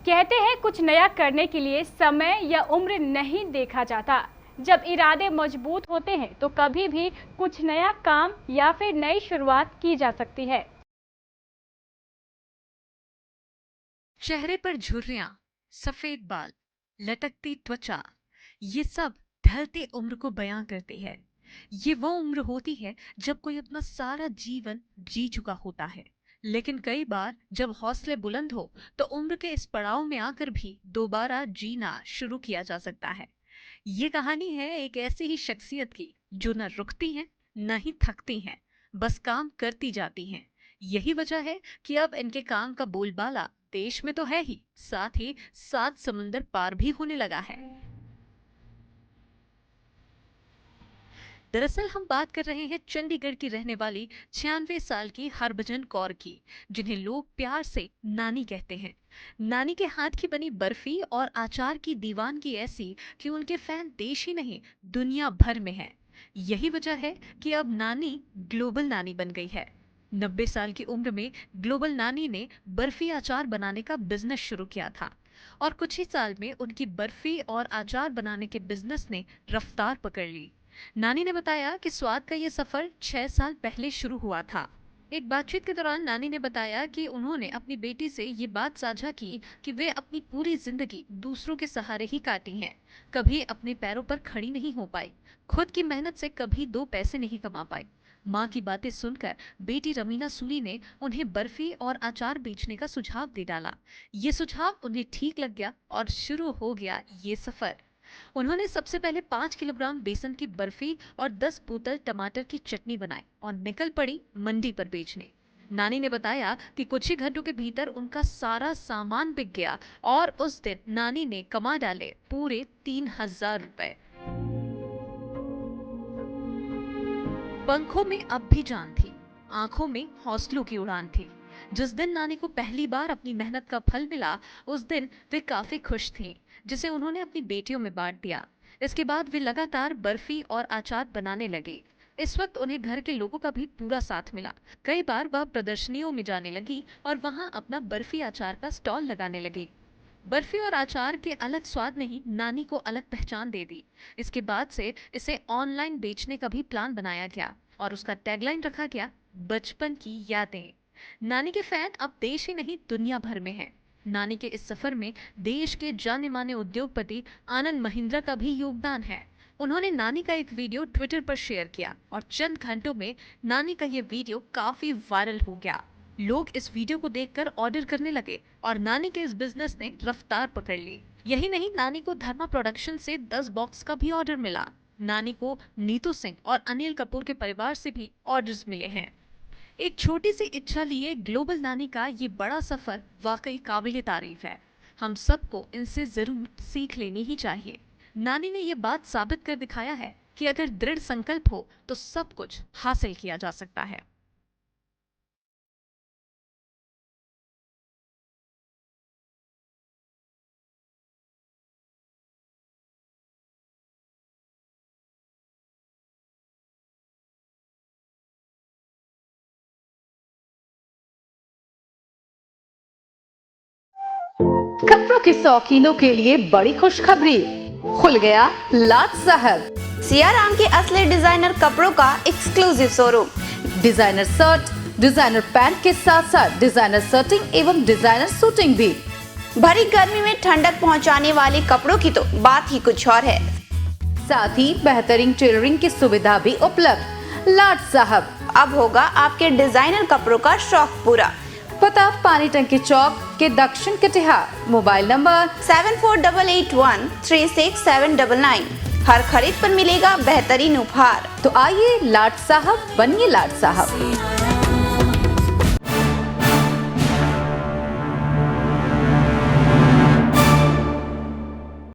कहते हैं कुछ नया करने के लिए समय या उम्र नहीं देखा जाता। जब इरादे मजबूत होते हैं तो कभी भी कुछ नया काम या फिर नई शुरुआत की जा सकती है। चेहरे पर झुर्रियां, सफेद बाल, लटकती त्वचा, ये सब ढलती उम्र को बयां करती है। ये वो उम्र होती है जब कोई अपना सारा जीवन जी चुका होता है, लेकिन कई बार जब हौसले बुलंद हो तो उम्र के इस पड़ाव में आकर भी दोबारा जीना शुरू किया जा सकता है। ये कहानी है एक ऐसी ही शख्सियत की जो न रुकती हैं न ही थकती हैं, बस काम करती जाती हैं। यही वजह है कि अब इनके काम का बोलबाला देश में तो है ही, साथ ही 7 समुंदर पार भी होने लगा है। दरअसल हम बात कर रहे हैं चंडीगढ़ की रहने वाली 96 साल की हरभजन कौर की, जिन्हें लोग प्यार से नानी कहते हैं। नानी के हाथ की बनी बर्फी और अचार की दीवानगी ऐसी कि उनके फैन देश ही नहीं दुनिया भर में हैं। यही वजह है कि अब नानी ग्लोबल नानी बन गई है। 90 साल की उम्र में ग्लोबल नानी ने बर्फी अचार बनाने का बिजनेस शुरू किया था और कुछ ही साल में उनकी बर्फी और अचार बनाने के बिजनेस ने रफ्तार पकड़ ली। नानी ने बताया कि स्वाद का ये सफर 6 साल पहले शुरू हुआ था। एक बातचीत के दौरान नानी ने बताया कि उन्होंने अपनी बेटी से ये बात साझा की कि वे अपनी पूरी जिंदगी दूसरों के सहारे ही काटी हैं, कभी अपने पैरों पर खड़ी नहीं हो पाई, खुद की मेहनत से कभी 2 पैसे नहीं कमा पाई। माँ की बातें सुनकर बेटी रमीना सूरी ने उन्हें बर्फी और अचार बेचने का सुझाव दे डाला। ये सुझाव उन्हें ठीक लग गया और शुरू हो गया ये सफर। उन्होंने सबसे पहले 5 किलोग्राम बेसन की बर्फी और 10 बोतल टमाटर की चटनी बनाई और निकल पड़ी मंडी पर बेचने। नानी ने बताया कि कुछ ही घंटों के भीतर उनका सारा सामान बिक गया और उस दिन नानी ने कमा डाले पूरे 3000 रुपए। पंखों में अब भी जान थी, आंखों में हौसलों की उड़ान थी। जिस दिन नानी को पहली बार अपनी मेहनत का फल मिला, उस दिन वे काफी खुश थीं, जिसे उन्होंने अपनी बेटियों में बांट दिया। इसके बाद वे लगातार बर्फी और अचार बनाने लगी। इस वक्त उन्हें घर के लोगों का भी पूरा साथ मिला। कई बार वह प्रदर्शनियों में जाने लगी और वहां अपना बर्फी अचार का स्टॉल लगाने लगी। बर्फी और अचार के अलग स्वाद ने ही नानी को अलग पहचान दे दी। इसके बाद से इसे ऑनलाइन बेचने का भी प्लान बनाया गया और उसका टैगलाइन रखा गया, बचपन की यादें। नानी के फैन अब देश ही नहीं दुनिया भर में हैं। नानी के इस सफर में देश के जाने माने उद्योगपति आनंद महिंद्रा का भी योगदान है। उन्होंने नानी का एक वीडियो ट्विटर पर शेयर किया और चंद घंटों में नानी का ये वीडियो काफी वायरल हो गया। लोग इस वीडियो को देखकर ऑर्डर करने लगे और नानी के इस बिजनेस ने रफ्तार पकड़ ली। यही नहीं, नानी को धर्मा प्रोडक्शन से 10 बॉक्स का भी ऑर्डर मिला। नानी को नीतू सिंह और अनिल कपूर के परिवार से भी ऑर्डर्स मिले हैं। एक छोटी सी इच्छा लिए ग्लोबल नानी का ये बड़ा सफर वाकई काबिले तारीफ है। हम सबको इनसे जरूर सीख लेनी ही चाहिए। नानी ने ये बात साबित कर दिखाया है कि अगर दृढ़ संकल्प हो तो सब कुछ हासिल किया जा सकता है। कपड़ों के शौकीनों के लिए बड़ी खुशखबरी, खुल गया लाट साहब। सियाराम के असली डिजाइनर कपड़ों का exclusive showroom. Designer shirt, designer pant के साथ साथ डिजाइनर शर्टिंग एवं डिजाइनर सूटिंग भी। भरी गर्मी में ठंडक पहुंचाने वाले कपड़ों की तो बात ही कुछ और है। साथ ही बेहतरीन टेलरिंग की सुविधा भी उपलब्ध। लाट साहब, अब होगा आपके डिजाइनर कपड़ों का शौक पूरा। पता पानी टंकी चौक के दक्षिण कटिहार। Mobile number 7488136799। हर खरीद पर मिलेगा बेहतरीन उपहार। तो आइए लाट साहब बनिए लाट साहब।